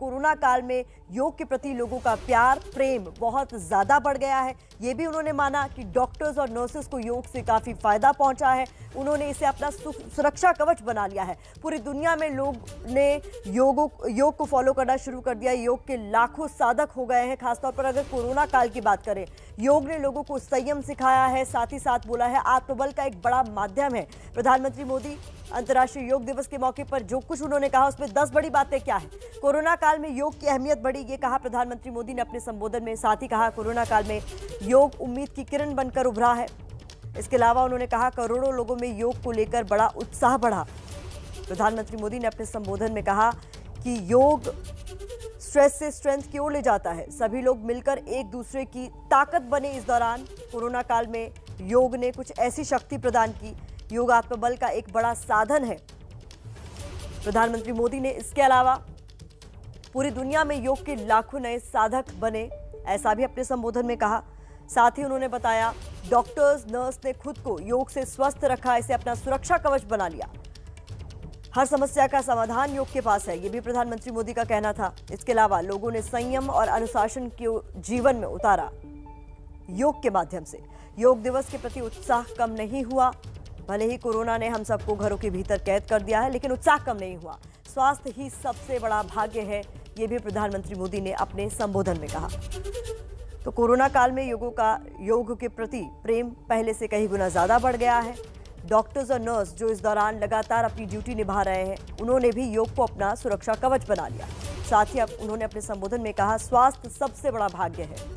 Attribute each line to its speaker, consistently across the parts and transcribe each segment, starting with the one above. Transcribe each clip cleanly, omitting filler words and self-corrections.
Speaker 1: Corona काल में योग के प्रति लोगों का प्यार प्रेम बहुत ज्यादा बढ़ गया है। ये भी उन्होंने माना कि डॉक्टर्स और नर्सेस को योग से काफी फायदा पहुंचा है। उन्होंने इसे अपना सुरक्षा कवच बना लिया है। पूरी दुनिया में लोग ने योग को फॉलो करना शुरू कर दिया। योग के लाखों साधक हो गए हैं। खासतौर पर अगर कोरोना काल की बात करें, योग ने लोगों को संयम सिखाया है, साथ ही साथ बोला है आत्मबल का एक बड़ा माध्यम है। प्रधानमंत्री मोदी अंतर्राष्ट्रीय योग दिवस के मौके पर जो कुछ उन्होंने कहा उसमें 10 बड़ी बातें क्या है। कोरोना काल में योग की अहमियत बढ़ी, ये कहा प्रधानमंत्री मोदी ने अपने संबोधन में। साथ ही कहा कोरोना काल में योग उम्मीद की किरण बनकर उभरा है। इसके अलावा उन्होंने कहा करोड़ों लोगों में योग को लेकर बड़ा उत्साह बढ़ा। प्रधानमंत्री मोदी ने अपने संबोधन में कहा कि योग स्ट्रेस से स्ट्रेंथ की ओर ले जाता है। सभी लोग मिलकर एक दूसरे की ताकत बने। इस दौरान कोरोना काल में योग ने कुछ ऐसी शक्ति प्रदान की। योग आत्मबल का एक बड़ा साधन है। प्रधानमंत्री मोदी ने इसके अलावा पूरी दुनिया में योग के लाखों नए साधक बने, ऐसा भी अपने संबोधन में कहा। साथ ही उन्होंने बताया डॉक्टर्स नर्स ने खुद को योग से स्वस्थ रखा, इसे अपना सुरक्षा कवच बना लिया। हर समस्या का समाधान योग के पास है, ये भी प्रधानमंत्री मोदी का कहना था। इसके अलावा लोगों ने संयम और अनुशासन को जीवन में उतारा योग के माध्यम से। योग दिवस के प्रति उत्साह कम नहीं हुआ। भले ही कोरोना ने हम सबको घरों के भीतर कैद कर दिया है, लेकिन उत्साह कम नहीं हुआ। स्वास्थ्य ही सबसे बड़ा भाग्य है, ये भी प्रधानमंत्री मोदी ने अपने संबोधन में कहा। तो कोरोना काल में योग के प्रति प्रेम पहले से कई गुना ज्यादा बढ़ गया है। डॉक्टर्स और नर्स जो इस दौरान लगातार अपनी ड्यूटी निभा रहे हैं, उन्होंने भी योग को अपना सुरक्षा कवच बना लिया। साथ ही उन्होंने अपने संबोधन में कहा स्वास्थ्य सबसे बड़ा भाग्य है।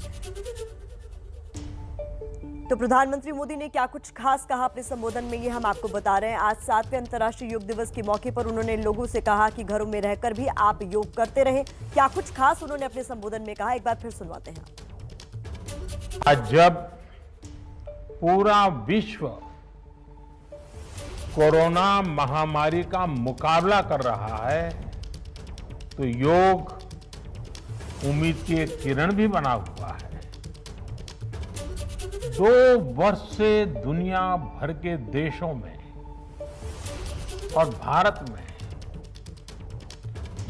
Speaker 1: तो प्रधानमंत्री मोदी ने क्या कुछ खास कहा अपने संबोधन में, ये हम आपको बता रहे हैं। आज 7वें अंतर्राष्ट्रीय योग दिवस के मौके पर उन्होंने लोगों से कहा कि घरों में रहकर भी आप योग करते रहें। क्या कुछ खास उन्होंने अपने संबोधन में कहा, एक बार फिर सुनवाते हैं।
Speaker 2: आज जब पूरा विश्व कोरोना महामारी का मुकाबला कर रहा है, तो योग उम्मीद की एक किरण भी बना हुआ है। 2 वर्ष से दुनिया भर के देशों में और भारत में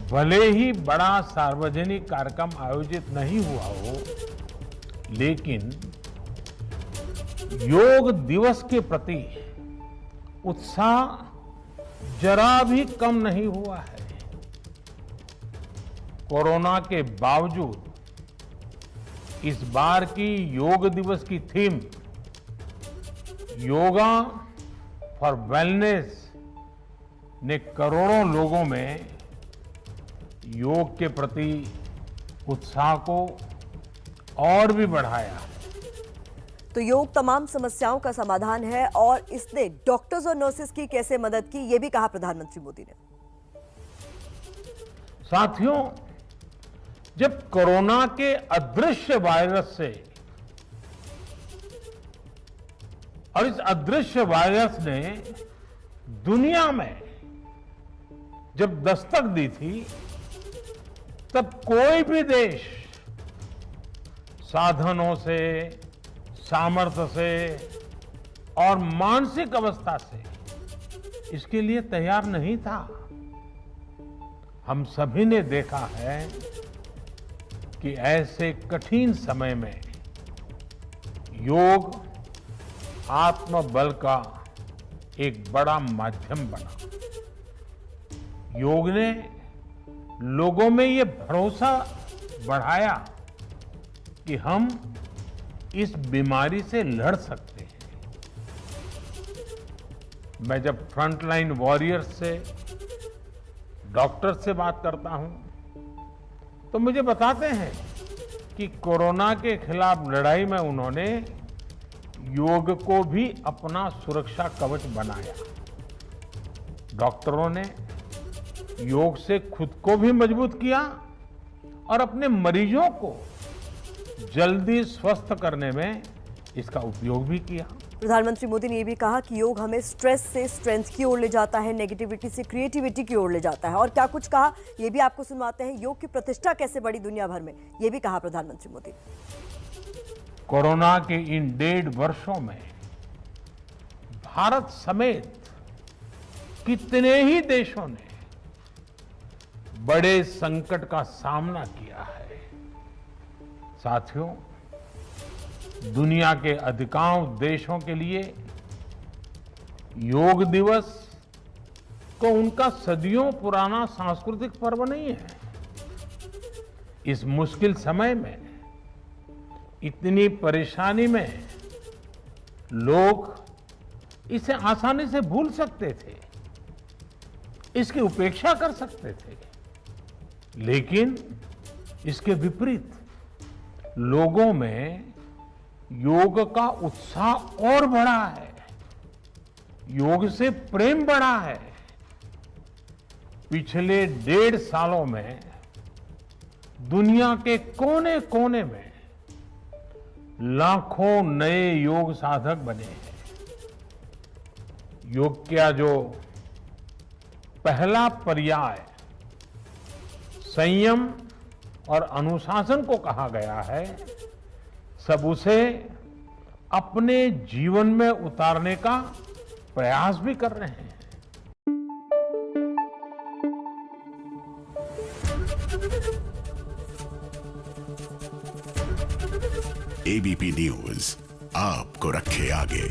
Speaker 2: भले ही बड़ा सार्वजनिक कार्यक्रम आयोजित नहीं हुआ हो, लेकिन योग दिवस के प्रति उत्साह जरा भी कम नहीं हुआ है। कोरोना के बावजूद इस बार की योग दिवस की थीम योगा फॉर वेलनेस ने करोड़ों लोगों में योग के प्रति उत्साह को और भी बढ़ाया है।
Speaker 1: तो योग तमाम समस्याओं का समाधान है और इसने डॉक्टर्स और नर्सेस की कैसे मदद की, यह भी कहा प्रधानमंत्री मोदी ने।
Speaker 2: साथियों, जब कोरोना के अदृश्य वायरस से और इस अदृश्य वायरस ने दुनिया में जब दस्तक दी थी, तब कोई भी देश साधनों से, सामर्थ्य से और मानसिक अवस्था से इसके लिए तैयार नहीं था। हम सभी ने देखा है कि ऐसे कठिन समय में योग आत्मबल का एक बड़ा माध्यम बना। योग ने लोगों में ये भरोसा बढ़ाया कि हम इस बीमारी से लड़ सकते हैं। मैं जब फ्रंटलाइन वॉरियर्स से, डॉक्टर से बात करता हूं, तो मुझे बताते हैं कि कोरोना के खिलाफ लड़ाई में उन्होंने योग को भी अपना सुरक्षा कवच बनाया। डॉक्टरों ने योग से खुद को भी मजबूत किया और अपने मरीजों को जल्दी स्वस्थ करने में इसका उपयोग भी किया।
Speaker 1: प्रधानमंत्री मोदी ने यह भी कहा कि योग हमें स्ट्रेस से स्ट्रेंथ की ओर ले जाता है, नेगेटिविटी से क्रिएटिविटी की ओर ले जाता है। और क्या कुछ कहा, यह भी आपको सुनवाते हैं। योग की प्रतिष्ठा कैसे बढ़ी दुनिया भर में, यह भी कहा प्रधानमंत्री मोदी ने।
Speaker 2: कोरोना के इन 1.5 वर्षों में भारत समेत कितने ही देशों ने बड़े संकट का सामना किया है। साथियों, दुनिया के अधिकांश देशों के लिए योग दिवस तो उनका सदियों पुराना सांस्कृतिक पर्व नहीं है। इस मुश्किल समय में, इतनी परेशानी में लोग इसे आसानी से भूल सकते थे, इसकी उपेक्षा कर सकते थे, लेकिन इसके विपरीत लोगों में योग का उत्साह और बढ़ा है, योग से प्रेम बढ़ा है। पिछले 1.5 सालों में दुनिया के कोने कोने में लाखों नए योग साधक बने हैं। योग का जो पहला पर्याय संयम और अनुशासन को कहा गया है, सब उसे अपने जीवन में उतारने का प्रयास भी कर रहे हैं।
Speaker 3: एबीपी न्यूज आपको रखे आगे।